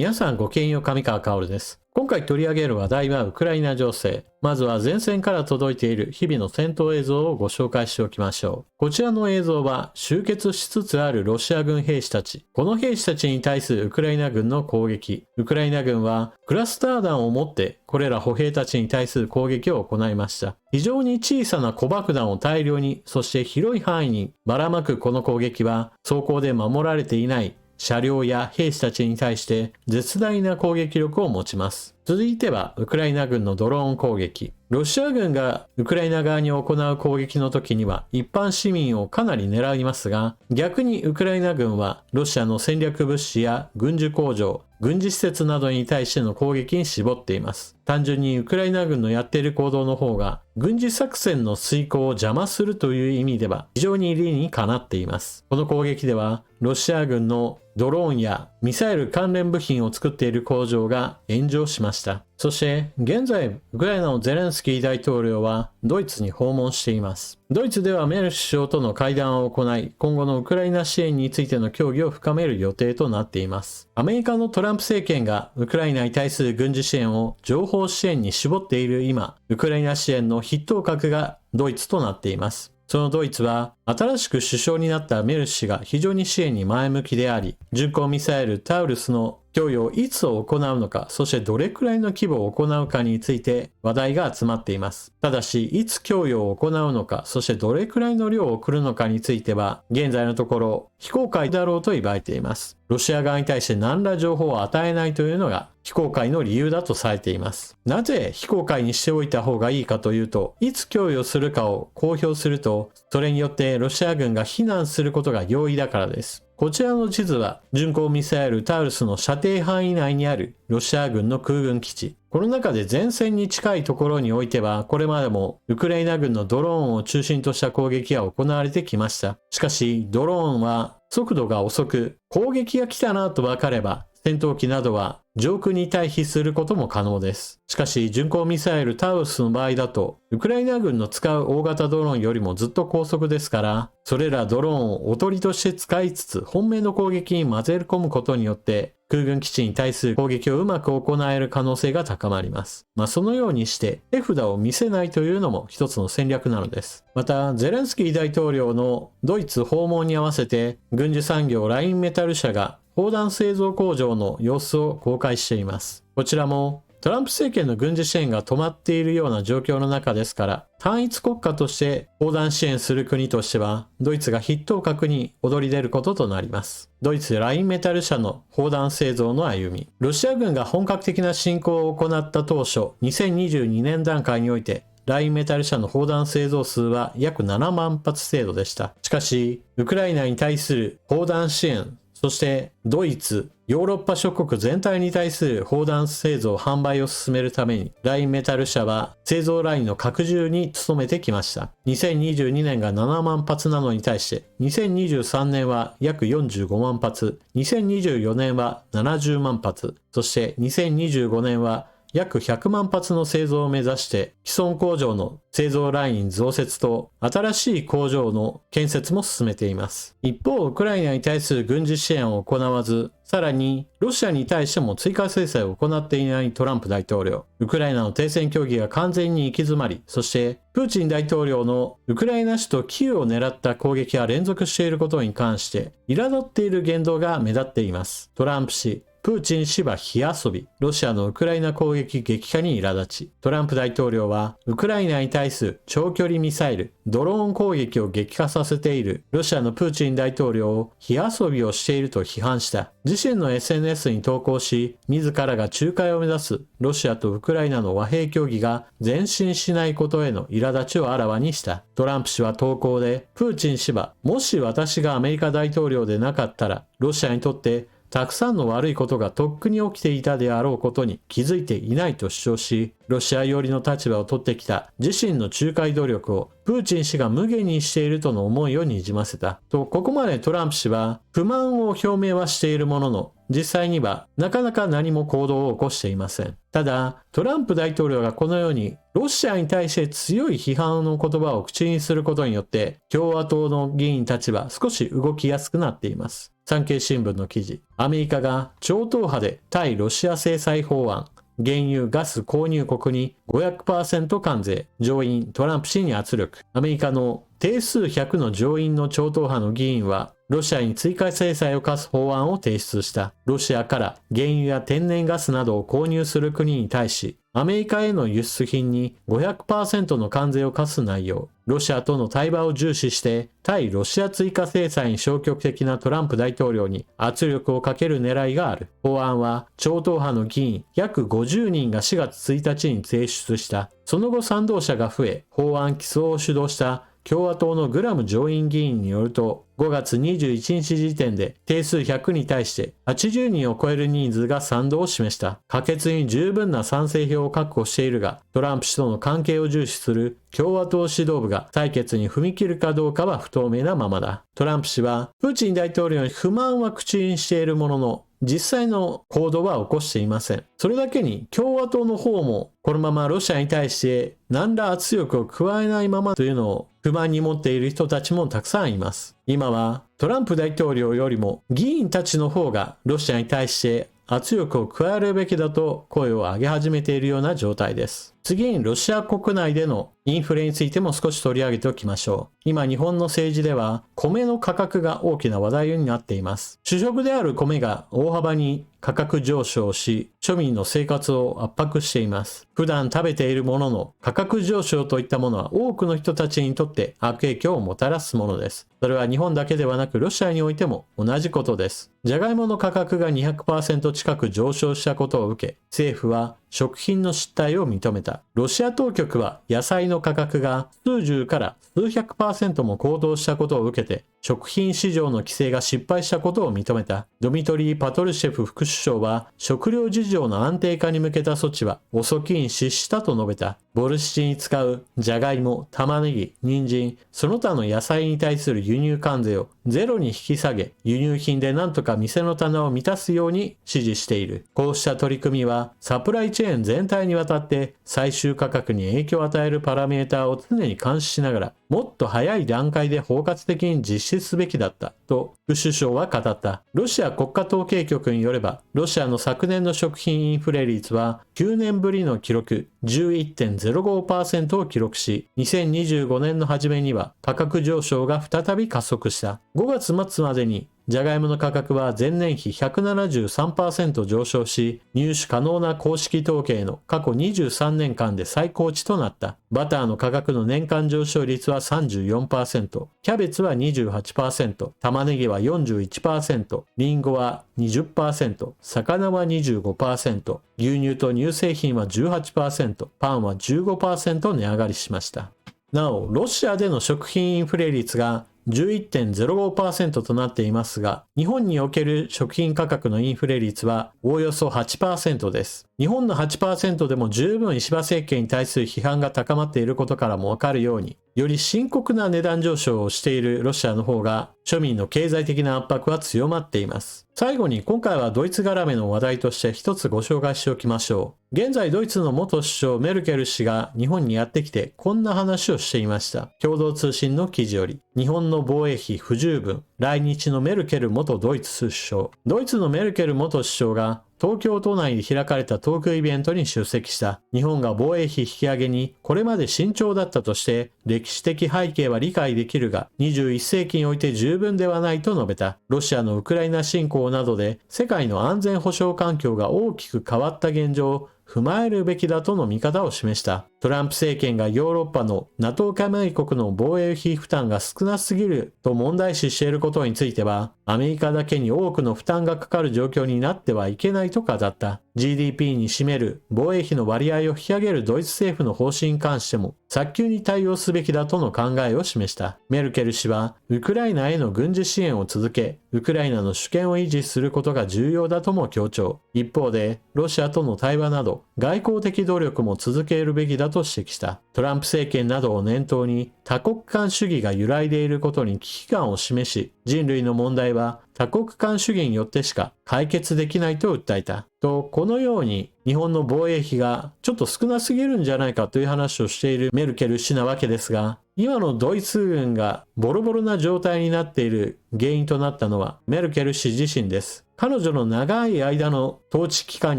皆さんごきげんよう、上川薫です。今回取り上げる話題はウクライナ情勢。まずは前線から届いている日々の戦闘映像をご紹介しておきましょう。こちらの映像は集結しつつあるロシア軍兵士たち。この兵士たちに対するウクライナ軍の攻撃。ウクライナ軍はクラスター弾を持ってこれら歩兵たちに対する攻撃を行いました。非常に小さな小爆弾を大量に、そして広い範囲にばらまくこの攻撃は装甲で守られていない車両や兵士たちに対して絶大な攻撃力を持ちます。続いてはウクライナ軍のドローン攻撃。ロシア軍がウクライナ側に行う攻撃の時には一般市民をかなり狙いますが、逆にウクライナ軍はロシアの戦略物資や軍需工場、軍事施設などに対しての攻撃に絞っています。単純にウクライナ軍のやっている行動の方が軍事作戦の遂行を邪魔するという意味では非常に理にかなっています。この攻撃ではロシア軍のドローンやミサイル関連部品を作っている工場が炎上しました。そして現在ウクライナのゼレンスキー大統領はドイツに訪問しています。ドイツではメル首相との会談を行い、今後のウクライナ支援についての協議を深める予定となっています。アメリカのトランプ政権がウクライナに対する軍事支援を情報支援に絞っている今、ウクライナ支援の筆頭格がドイツとなっています。そのドイツは新しく首相になったメル氏が非常に支援に前向きであり、巡航ミサイルタウルスの供与をいつ行うのか、そしてどれくらいの規模を行うかについて話題が集まっています。ただし、いつ供与を行うのか、そしてどれくらいの量を送るのかについては、現在のところ非公開だろうと言われています。ロシア側に対して何ら情報を与えないというのが非公開の理由だとされています。なぜ非公開にしておいた方がいいかというと、いつ供与するかを公表すると、それによってロシア軍が非難することが容易だからです。こちらの地図は巡航ミサイルタウルスの射程範囲内にあるロシア軍の空軍基地。この中で前線に近いところにおいては、これまでもウクライナ軍のドローンを中心とした攻撃が行われてきました。しかし、ドローンは速度が遅く、攻撃が来たなと分かれば、戦闘機などは上空に退避することも可能です。しかし、巡航ミサイルタウルスの場合だと、ウクライナ軍の使う大型ドローンよりもずっと高速ですから、それらドローンをおとりとして使いつつ、本命の攻撃に混ぜ込むことによって、空軍基地に対する攻撃をうまく行える可能性が高まります。そのようにして手札を見せないというのも一つの戦略なのです。また、ゼレンスキー大統領のドイツ訪問に合わせて、軍需産業ラインメタル社が砲弾製造工場の様子を公開しています。こちらもトランプ政権の軍事支援が止まっているような状況の中ですから、単一国家として砲弾支援する国としては、ドイツが筆頭格に躍り出ることとなります。ドイツラインメタル社の砲弾製造の歩み。ロシア軍が本格的な侵攻を行った当初、2022年段階において、ラインメタル社の砲弾製造数は約7万発程度でした。しかし、ウクライナに対する砲弾支援、そしてドイツ、ヨーロッパ諸国全体に対する砲弾製造販売を進めるために、ラインメタル社は製造ラインの拡充に努めてきました。2022年が7万発なのに対して、2023年は約45万発、2024年は70万発、そして2025年は約100万発の製造を目指して既存工場の製造ライン増設と新しい工場の建設も進めています。一方、ウクライナに対する軍事支援を行わず、さらにロシアに対しても追加制裁を行っていないトランプ大統領。ウクライナの停戦協議が完全に行き詰まり、そしてプーチン大統領のウクライナ首都キーウを狙った攻撃が連続していることに関して苛立っている言動が目立っています。トランプ氏、プーチン氏は火遊び、ロシアのウクライナ攻撃激化に苛立ち、トランプ大統領はウクライナに対する長距離ミサイル、ドローン攻撃を激化させているロシアのプーチン大統領を火遊びをしていると批判した。自身の SNS に投稿し、自らが仲介を目指すロシアとウクライナの和平協議が前進しないことへの苛立ちをあらわにした。トランプ氏は投稿で、プーチン氏はもし私がアメリカ大統領でなかったら、ロシアにとってたくさんの悪いことがとっくに起きていたであろうことに気づいていないと主張し、ロシア寄りの立場を取ってきた自身の仲介努力をプーチン氏が無限にしているとの思いをにじませた。と、ここまでトランプ氏は不満を表明はしているものの、実際にはなかなか何も行動を起こしていません。ただ、トランプ大統領がこのようにロシアに対して強い批判の言葉を口にすることによって、共和党の議員たちは少し動きやすくなっています。産経新聞の記事。アメリカが超党派で対ロシア制裁法案、原油・ガス購入国に 500% 関税、上院トランプ氏に圧力。アメリカの定数100の上院の超党派の議員は、ロシアに追加制裁を課す法案を提出した。ロシアから原油や天然ガスなどを購入する国に対し、アメリカへの輸出品に 500% の関税を課す内容。ロシアとの対話を重視して、対ロシア追加制裁に消極的なトランプ大統領に圧力をかける狙いがある。法案は、超党派の議員約50人が4月1日に提出した。その後賛同者が増え、法案起草を主導した共和党のグラム上院議員によると、5月21日時点で定数100に対して80人を超える人数が賛同を示した。可決に十分な賛成票を確保しているが、トランプ氏との関係を重視する共和党指導部が採決に踏み切るかどうかは不透明なままだ。トランプ氏はプーチン大統領に不満は口にしているものの、実際の行動は起こしていません。それだけに共和党の方もこのままロシアに対して何ら圧力を加えないままというのを不満に持っている人たちもたくさんいます。今はトランプ大統領よりも議員たちの方がロシアに対して圧力を加えるべきだと声を上げ始めているような状態です。次にロシア国内でのインフレについても少し取り上げておきましょう。今日本の政治では米の価格が大きな話題になっています。主食である米が大幅に価格上昇し、庶民の生活を圧迫しています。普段食べているものの価格上昇といったものは多くの人たちにとって悪影響をもたらすものです。それは日本だけではなくロシアにおいても同じことです。じゃがいもの価格が 200% 近く上昇したことを受け、政府は食品の失態を認めた。ロシア当局は野菜の価格が数十から数百%も高騰したことを受けて、食品市場の規制が失敗したことを認めた。ドミトリー・パトルシェフ副首相は、食料事情の安定化に向けた措置は遅きに失したと述べた。ボルシチに使うじゃがいも、玉ねぎ、人参、その他の野菜に対する輸入関税をゼロに引き下げ、輸入品で何とか店の棚を満たすように指示している。こうした取り組みは、サプライチェーン全体にわたって最終価格に影響を与えるパラメーターを常に監視しながら、もっと早い段階で包括的に実施すべきだったと副首相は語った。ロシア国家統計局によれば、ロシアの昨年の食品インフレ率は9年ぶりの記録 11.05% を記録し、2025年の初めには価格上昇が再び加速した。5月末までにじゃがいもの価格は前年比 173% 上昇し、入手可能な公式統計の過去23年間で最高値となった。バターの価格の年間上昇率は 34%、キャベツは 28%、玉ねぎは 41%、リンゴは 20%、魚は 25%、牛乳と乳製品は 18%、パンは 15% 値上がりしました。なお、ロシアでの食品インフレ率が11.05% となっていますが、日本における食品価格のインフレ率はおおよそ 8% です。日本の 8% でも十分石破政権に対する批判が高まっていることからもわかるように、より深刻な値段上昇をしているロシアの方が、庶民の経済的な圧迫は強まっています。最後に今回はドイツ絡めの話題として一つご紹介しておきましょう。現在ドイツの元首相メルケル氏が日本にやってきてこんな話をしていました。共同通信の記事より、日本の防衛費不十分、来日のメルケル元ドイツ首相。ドイツのメルケル元首相が東京都内で開かれたトークイベントに出席した。日本が防衛費引き上げにこれまで慎重だったとして、歴史的背景は理解できるが、21世紀において十分ではないと述べた。ロシアのウクライナ侵攻などで世界の安全保障環境が大きく変わった現状を踏まえるべきだとの見方を示した。トランプ政権がヨーロッパの NATO 加盟国の防衛費負担が少なすぎると問題視していることについては、アメリカだけに多くの負担がかかる状況になってはいけないと語った。GDP に占める防衛費の割合を引き上げるドイツ政府の方針に関しても早急に対応すべきだとの考えを示した。メルケル氏はウクライナへの軍事支援を続け、ウクライナの主権を維持することが重要だとも強調。一方で、ロシアとの対話など外交的努力も続けるべきだかと指摘した。トランプ政権などを念頭に多国間主義が揺らいでいることに危機感を示し、人類の問題は多国間主義によってしか解決できないと訴えた。このように日本の防衛費がちょっと少なすぎるんじゃないかという話をしているメルケル氏なわけですが、今のドイツ軍がボロボロな状態になっている原因となったのはメルケル氏自身です。彼女の長い間の統治期間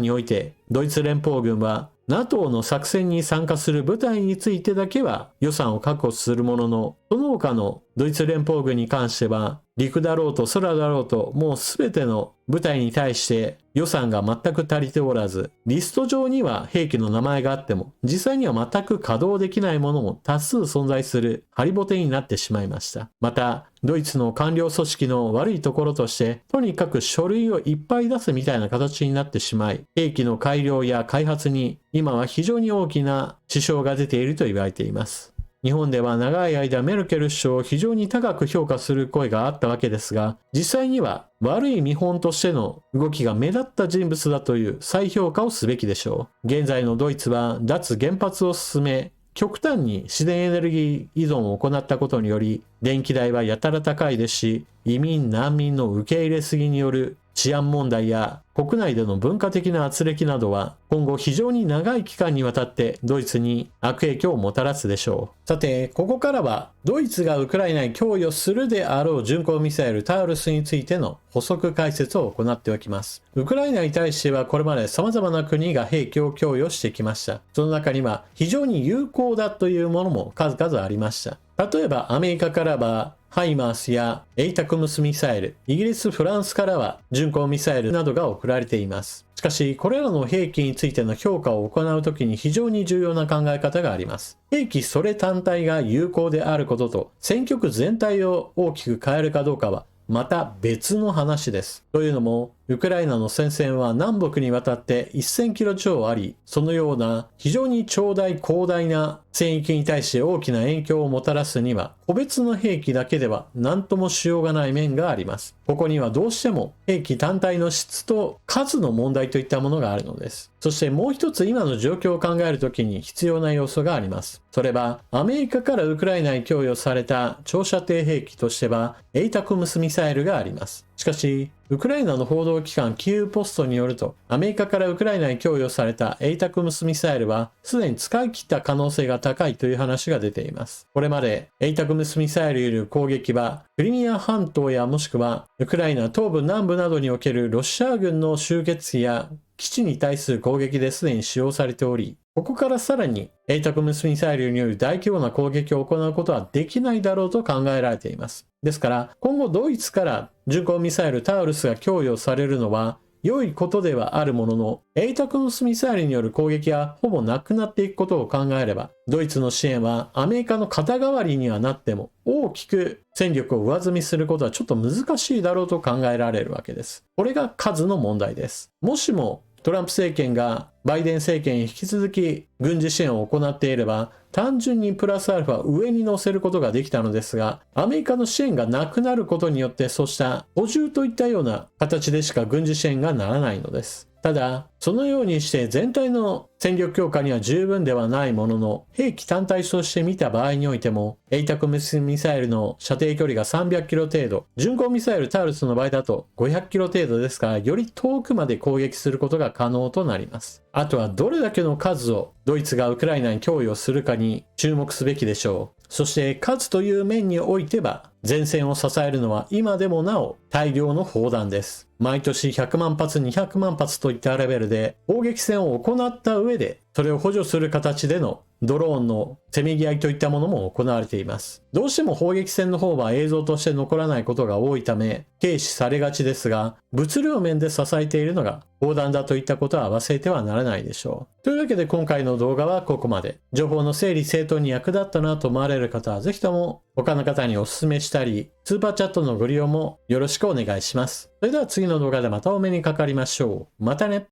において、ドイツ連邦軍はNATO の作戦に参加する部隊についてだけは予算を確保するものの、その他のドイツ連邦軍に関しては、陸だろうと空だろうともう全ての部隊に対して予算が全く足りておらず、リスト上には兵器の名前があっても、実際には全く稼働できないものも多数存在するハリボテになってしまいました。また、ドイツの官僚組織の悪いところとして、とにかく書類をいっぱい出すみたいな形になってしまい、兵器の改良や開発に今は非常に大きな支障が出ていると言われています。日本では長い間メルケル首相を非常に高く評価する声があったわけですが、実際には悪い見本としての動きが目立った人物だという再評価をすべきでしょう。現在のドイツは脱原発を進め、極端に自然エネルギー依存を行ったことにより、電気代はやたら高いですし、移民・難民の受け入れすぎによる治安問題や国内での文化的な圧力などは今後非常に長い期間にわたってドイツに悪影響をもたらすでしょう。さて、ここからはドイツがウクライナに供与するであろう巡航ミサイルタウルスについての補足解説を行っておきます。ウクライナに対してはこれまで様々な国が兵器を供与してきました。その中には非常に有効だというものも数々ありました。例えばアメリカからはハイマースやエイタクムスミサイル、イギリス・フランスからは巡航ミサイルなどが送られています。しかし、これらの兵器についての評価を行うときに非常に重要な考え方があります。兵器それ単体が有効であることと、戦局全体を大きく変えるかどうかはまた別の話です。というのも、ウクライナの戦線は南北にわたって1000キロ超あり、そのような非常に長大広大な戦域に対して大きな影響をもたらすには、個別の兵器だけでは何ともしようがない面があります。ここにはどうしても兵器単体の質と数の問題といったものがあるのです。そしてもう一つ今の状況を考えるときに必要な要素があります。それはアメリカからウクライナに供与された長射程兵器としてはエイタクムスミサイルがあります。しかし、ウクライナの報道機関キーウポストによると、アメリカからウクライナに供与されたエイタクムスミサイルは、すでに使い切った可能性が高いという話が出ています。これまでエイタクムスミサイルによる攻撃は、クリミア半島やもしくはウクライナ東部南部などにおけるロシア軍の集結地や基地に対する攻撃ですでに使用されており、ここからさらにエイタクムスミサイルによる大規模な攻撃を行うことはできないだろうと考えられています。ですから、今後ドイツから巡航ミサイルタウルスが供与されるのは良いことではあるものの、エイタクムスミサイルによる攻撃がほぼなくなっていくことを考えれば、ドイツの支援はアメリカの肩代わりにはなっても、大きく戦力を上積みすることはちょっと難しいだろうと考えられるわけです。これが数の問題です。もしもトランプ政権がバイデン政権に引き続き軍事支援を行っていれば、単純にプラスアルファ上に乗せることができたのですが、アメリカの支援がなくなることによってそうした補充といったような形でしか軍事支援がならないのです。ただ、そのようにして全体の戦力強化には十分ではないものの、兵器単体として見た場合においても、エイタクムスミサイルの射程距離が300キロ程度、巡航ミサイルタウルスの場合だと500キロ程度ですから、より遠くまで攻撃することが可能となります。あとはどれだけの数をドイツがウクライナに供与するかに注目すべきでしょう。そして数という面においては、前線を支えるのは今でもなお大量の砲弾です。毎年100万発、200万発といったレベルで砲撃戦を行った上で、それを補助する形でのドローンのせめぎ合いといったものも行われています。どうしても砲撃戦の方は映像として残らないことが多いため、軽視されがちですが、物量面で支えているのが砲弾だといったことは忘れてはならないでしょう。というわけで今回の動画はここまで。情報の整理整頓に役立ったなと思われる方はぜひとも他の方にお勧めしたり、スーパーチャットのご利用もよろしくお願いします。それでは次の動画でまたお目にかかりましょう。またね。